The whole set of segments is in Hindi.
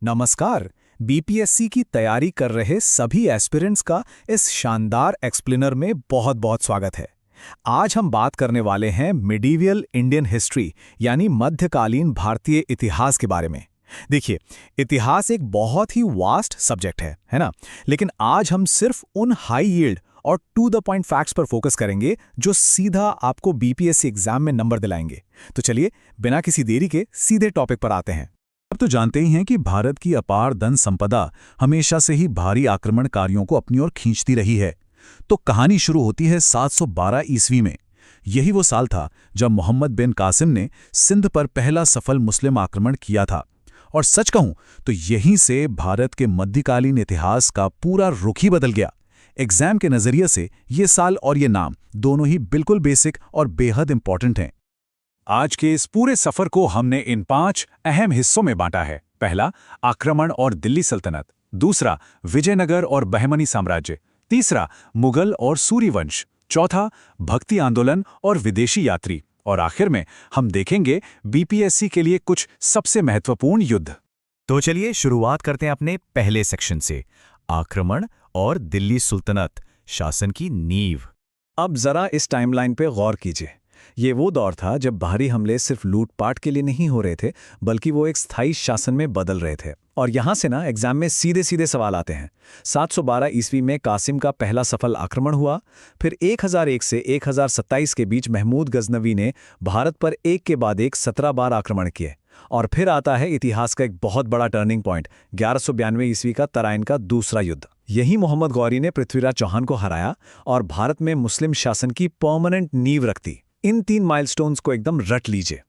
नमस्कार। बीपीएससी की तैयारी कर रहे सभी एस्पिरेंट्स का इस शानदार एक्सप्लेनर में बहुत बहुत स्वागत है। आज हम बात करने वाले हैं मिडीवियल इंडियन हिस्ट्री यानी मध्यकालीन भारतीय इतिहास के बारे में। देखिए, इतिहास एक बहुत ही वास्ट सब्जेक्ट है ना? लेकिन आज हम सिर्फ उन हाई यील्ड और टू द पॉइंट फैक्ट्स पर फोकस करेंगे जो सीधा आपको बीपीएससी एग्जाम में नंबर दिलाएंगे। तो चलिए, बिना किसी देरी के सीधे टॉपिक पर आते हैं। अब तो जानते ही हैं कि भारत की अपार धन संपदा हमेशा से ही भारी आक्रमणकारियों को अपनी ओर खींचती रही है। तो कहानी शुरू होती है 712 ईस्वी में। यही वो साल था जब मोहम्मद बिन कासिम ने सिंध पर पहला सफल मुस्लिम आक्रमण किया था। और सच कहूं तो यहीं से भारत के मध्यकालीन इतिहास का पूरा रुख ही बदल गया। एग्जाम के नजरिए से ये साल और ये नाम दोनों ही बिल्कुल बेसिक और बेहद इंपॉर्टेंट हैं। आज के इस पूरे सफर को हमने इन 5 अहम हिस्सों में बांटा है। पहला, आक्रमण और दिल्ली सल्तनत। दूसरा, विजयनगर और बहमनी साम्राज्य। तीसरा, मुगल और सूर्यवंश। चौथा, भक्ति आंदोलन और विदेशी यात्री। और आखिर में हम देखेंगे बीपीएससी के लिए कुछ सबसे महत्वपूर्ण युद्ध। तो चलिए शुरुआत करते हैं अपने पहले सेक्शन से, आक्रमण और दिल्ली सुल्तनत, शासन की नींव। अब जरा इस टाइमलाइन पे गौर कीजिए। ये वो दौर था जब बाहरी हमले सिर्फ लूटपाट के लिए नहीं हो रहे थे, बल्कि वो एक स्थायी शासन में बदल रहे थे। और यहाँ से ना एग्जाम में सीधे सीधे सवाल आते हैं। 712 ईस्वी में कासिम का पहला सफल आक्रमण हुआ। फिर 1001 से 1027 के बीच महमूद गजनवी ने भारत पर एक के बाद एक 17 बार आक्रमण किए। और फिर आता है इतिहास का एक बहुत बड़ा टर्निंग पॉइंट, 1192 ईस्वी का तराइन का दूसरा युद्ध। यही मोहम्मद गौरी ने पृथ्वीराज चौहान को हराया और भारत में मुस्लिम शासन की परमानेंट नींव रख दी। इन 3 माइलस्टोन्स को एकदम रट लीजिए।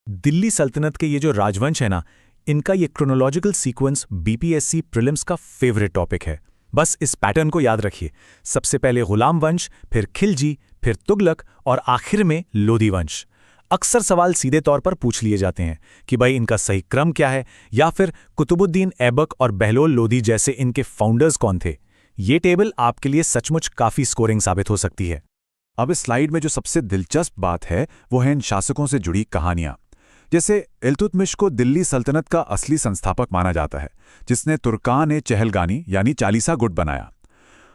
दिल्ली सल्तनत के ये जो राजवंश है ना, इनका ये क्रोनोलॉजिकल सीक्वेंस बीपीएससी प्रीलिम्स का फेवरेट टॉपिक है। बस इस पैटर्न को याद रखिए। सबसे पहले गुलाम वंश, फिर खिलजी, फिर तुगलक और आखिर में लोधी वंश। अक्सर सवाल सीधे तौर पर पूछ लिए जाते हैं कि भाई इनका सही क्रम क्या है, या फिर कुतुबुद्दीन ऐबक और बहलोल लोधी जैसे इनके फाउंडर्स कौन थे। ये टेबल आपके लिए सचमुच काफी स्कोरिंग साबित हो सकती है। अब इस स्लाइड में जो सबसे दिलचस्प बात है वो है इन शासकों से जुड़ी कहानियां। जैसे इल्तुतमिश को दिल्ली सल्तनत का असली संस्थापक माना जाता है, जिसने तुर्कान-ए-चहलगानी यानी चालीसा गुट बनाया।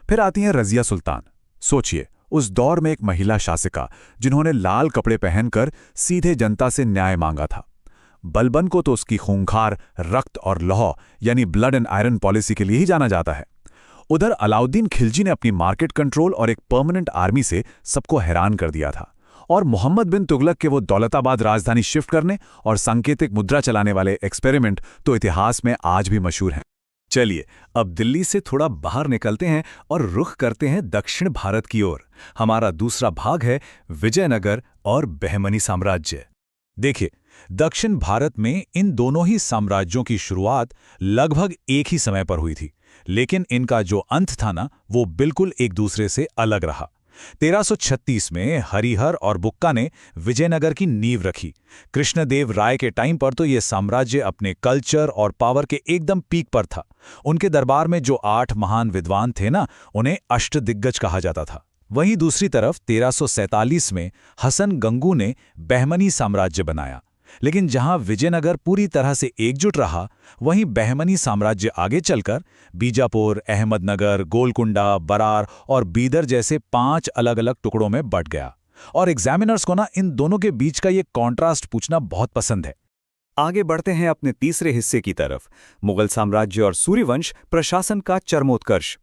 फिर आती हैं रजिया सुल्तान। सोचिए, उस दौर में एक महिला शासिका जिन्होंने लाल कपड़े पहनकर सीधे जनता से न्याय मांगा था। बलबन को तो उसकी खूंखार रक्त और लौह यानी ब्लड एंड आयरन पॉलिसी के लिए ही जाना जाता है। उधर अलाउद्दीन खिलजी ने अपनी मार्केट कंट्रोल और एक परमानेंट आर्मी से सबको हैरान कर दिया था। और मोहम्मद बिन तुगलक के वो दौलताबाद राजधानी शिफ्ट करने और सांकेतिक मुद्रा चलाने वाले एक्सपेरिमेंट तो इतिहास में आज भी मशहूर हैं। चलिए, अब दिल्ली से थोड़ा बाहर निकलते हैं और रुख करते हैं दक्षिण भारत की ओर। हमारा दूसरा भाग है विजयनगर और बहमनी साम्राज्य। देखिए, दक्षिण भारत में इन दोनों ही साम्राज्यों की शुरुआत लगभग एक ही समय पर हुई थी, लेकिन इनका जो अंत था ना, वो बिल्कुल एक दूसरे से अलग रहा। 1336 में हरिहर और बुक्का ने विजयनगर की नींव रखी। कृष्णदेव राय के टाइम पर तो ये साम्राज्य अपने कल्चर और पावर के एकदम पीक पर था। उनके दरबार में जो 8 महान विद्वान थे ना, उन्हें अष्टदिग्गज कहा जाता था। वहीं दूसरी तरफ 1347 में हसन गंगू ने बहमनी साम्राज्य बनाया। लेकिन जहां विजयनगर पूरी तरह से एकजुट रहा, वहीं बहमनी साम्राज्य आगे चलकर बीजापुर, अहमदनगर, गोलकुंडा, बरार और बीदर जैसे 5 अलग अलग टुकड़ों में बंट गया। और एग्जामिनर्स को ना इन दोनों के बीच का ये कॉन्ट्रास्ट पूछना बहुत पसंद है। आगे बढ़ते हैं अपने तीसरे हिस्से की तरफ, मुगल साम्राज्य और सूर्यवंश, प्रशासन का चरमोत्कर्ष।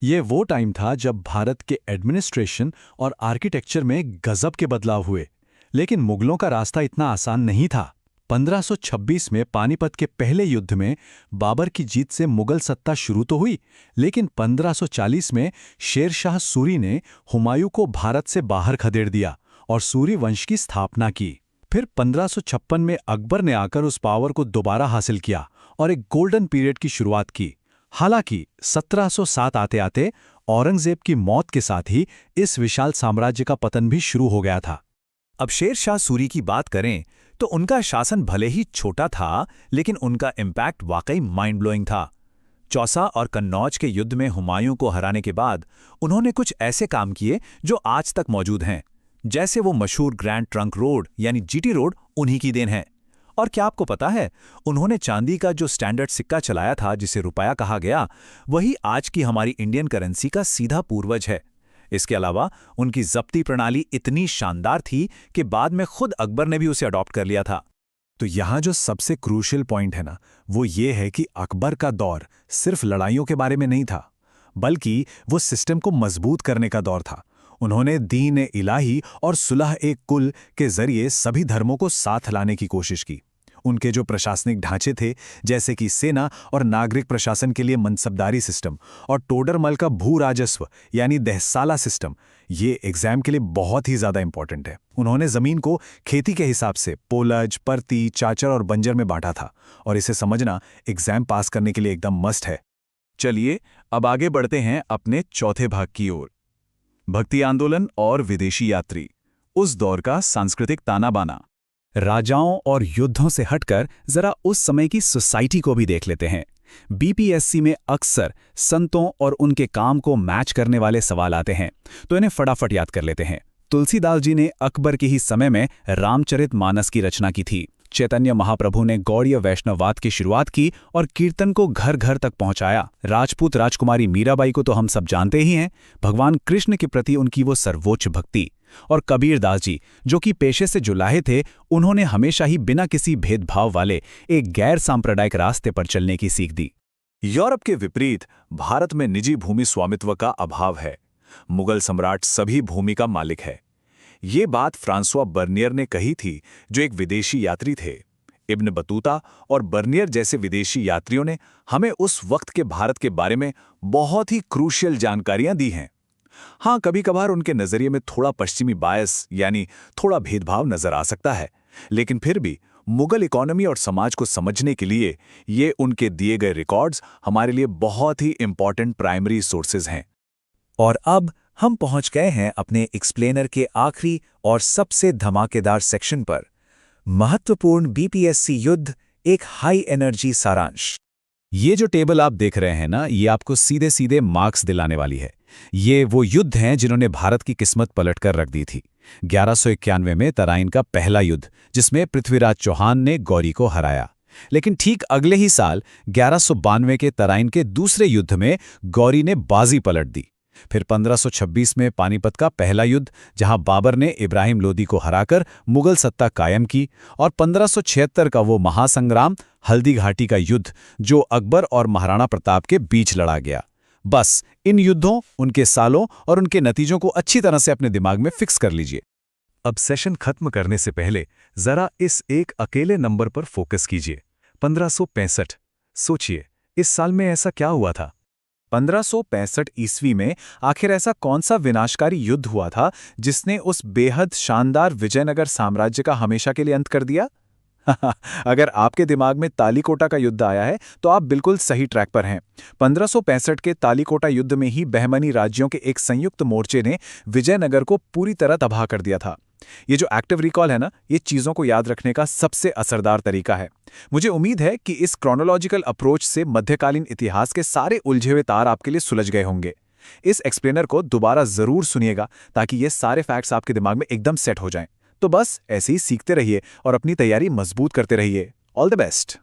ये वो टाइम था जब भारत के एडमिनिस्ट्रेशन और आर्किटेक्चर में गजब के बदलाव हुए। लेकिन मुगलों का रास्ता इतना आसान नहीं था। 1526 में पानीपत के पहले युद्ध में बाबर की जीत से मुगल सत्ता शुरू तो हुई, लेकिन 1540 में शेर शाह सूरी ने हुमायूं को भारत से बाहर खदेड़ दिया और सूरी वंश की स्थापना की। फिर 1556 में अकबर ने आकर उस पावर को दोबारा हासिल किया और एक गोल्डन पीरियड की शुरुआत की। हालांकि 1707 आते आते औरंगजेब की मौत के साथ ही इस विशाल साम्राज्य का पतन भी शुरू हो गया था। अब शेर शाह सूरी की बात करें तो उनका शासन भले ही छोटा था, लेकिन उनका इम्पैक्ट वाकई माइंड ब्लोइंग था। चौसा और कन्नौज के युद्ध में हुमायूं को हराने के बाद उन्होंने कुछ ऐसे काम किए जो आज तक मौजूद हैं। जैसे वो मशहूर ग्रैंड ट्रंक रोड यानी जीटी रोड उन्हीं की देन है। और क्या आपको पता है, उन्होंने चांदी का जो स्टैंडर्ड सिक्का चलाया था, जिसे रुपया कहा गया, वही आज की हमारी इंडियन करेंसी का सीधा पूर्वज है। इसके अलावा उनकी जब्ती प्रणाली इतनी शानदार थी कि बाद में खुद अकबर ने भी उसे अडॉप्ट कर लिया था। तो यहाँ जो सबसे क्रूशियल पॉइंट है ना, वो ये है कि अकबर का दौर सिर्फ लड़ाइयों के बारे में नहीं था, बल्कि वो सिस्टम को मजबूत करने का दौर था। उन्होंने दीन इलाही और सुलह एक कुल के जरिए सभी धर्मों को साथ लाने की कोशिश की। उनके जो प्रशासनिक ढांचे थे, जैसे कि सेना और नागरिक प्रशासन के लिए मनसबदारी सिस्टम और टोडरमल का भू राजस्व यानी दहसाला सिस्टम, ये एग्जाम के लिए बहुत ही ज्यादा इंपॉर्टेंट है। उन्होंने जमीन को खेती के हिसाब से पोलज, परती, चाचर और बंजर में बांटा था, और इसे समझना एग्जाम पास करने के लिए एकदम मस्ट है। चलिए अब आगे बढ़ते हैं अपने चौथे भाग की ओर, भक्ति आंदोलन और विदेशी यात्री, उस दौर का सांस्कृतिक ताना बाना। राजाओं और युद्धों से हटकर जरा उस समय की सोसाइटी को भी देख लेते हैं। बीपीएससी में अक्सर संतों और उनके काम को मैच करने वाले सवाल आते हैं, तो इन्हें फटाफट याद कर लेते हैं। तुलसीदास जी ने अकबर के ही समय में रामचरितमानस की रचना की थी। चैतन्य महाप्रभु ने गौड़ीय वैष्णववाद की शुरुआत की और कीर्तन को घर घर तक पहुंचाया। राजपूत राजकुमारी मीराबाई को तो हम सब जानते ही हैं, भगवान कृष्ण के प्रति उनकी वो सर्वोच्च भक्ति। और कबीरदास जी, जो कि पेशे से जुलाहे थे, उन्होंने हमेशा ही बिना किसी भेदभाव वाले एक गैर सांप्रदायिक रास्ते पर चलने की सीख दी। यूरोप के विपरीत भारत में निजी भूमि स्वामित्व का अभाव है। मुगल सम्राट सभी भूमि का मालिक है। ये बात फ्रांसवा बर्नियर ने कही थी, जो एक विदेशी यात्री थे। इब्न बतूता और बर्नियर जैसे विदेशी यात्रियों ने हमें उस वक्त के भारत के बारे में बहुत ही क्रूशियल जानकारियां दी हैं। हाँ, कभी कभार उनके नजरिए में थोड़ा पश्चिमी बायस यानी थोड़ा भेदभाव नजर आ सकता है, लेकिन फिर भी मुगल इकोनॉमी और समाज को समझने के लिए ये उनके दिए गए रिकॉर्ड्स हमारे लिए बहुत ही इंपॉर्टेंट प्राइमरी सोर्सेज हैं। और अब हम पहुंच गए हैं अपने एक्सप्लेनर के आखिरी और सबसे धमाकेदार सेक्शन पर, महत्वपूर्ण बीपीएससी युद्ध, एक हाई एनर्जी सारांश। ये जो टेबल आप देख रहे हैं ना, ये आपको सीधे सीधे मार्क्स दिलाने वाली है। ये वो युद्ध हैं जिन्होंने भारत की किस्मत पलटकर रख दी थी। 1191 में तराइन का पहला युद्ध, जिसमें पृथ्वीराज चौहान ने गौरी को हराया। लेकिन ठीक अगले ही साल 1192 के तराइन के दूसरे युद्ध में गौरी ने बाजी पलट दी। फिर 1526 में पानीपत का पहला युद्ध, जहां बाबर ने इब्राहिम लोदी को हराकर मुगल सत्ता कायम की, और 1576 का वो महासंग्राम, हल्दी घाटी का युद्ध, जो अकबर और महाराणा प्रताप के बीच लड़ा गया। बस इन युद्धों, उनके सालों और उनके नतीजों को अच्छी तरह से अपने दिमाग में फिक्स कर लीजिए। अब सेशन खत्म करने से पहले जरा इस एक अकेले नंबर पर फोकस कीजिए, 1565। सोचिए, इस साल में ऐसा क्या हुआ था? 1565 ईस्वी में आखिर ऐसा कौन सा विनाशकारी युद्ध हुआ था जिसने उस बेहद शानदार विजयनगर साम्राज्य का हमेशा के लिए अंत कर दिया? अगर आपके दिमाग में तालीकोटा का युद्ध आया है, तो आप बिल्कुल सही ट्रैक पर हैं। 1565 के तालीकोटा युद्ध में ही बहमनी राज्यों के एक संयुक्त मोर्चे ने विजयनगर को पूरी तरह तबाह कर दिया था। ये जो एक्टिव रिकॉल है ना, ये चीज़ों को याद रखने का सबसे असरदार तरीका है। मुझे उम्मीद है कि इस क्रोनोलॉजिकल अप्रोच से मध्यकालीन इतिहास के सारे उलझे हुए तार आपके लिए सुलझ गए होंगे। इस एक्सप्लेनर को दोबारा ज़रूर सुनिएगा, ताकि ये सारे फैक्ट्स आपके दिमाग में एकदम सेट हो जाएं। तो बस ऐसे ही सीखते रहिए और अपनी तैयारी मजबूत करते रहिए। All the best.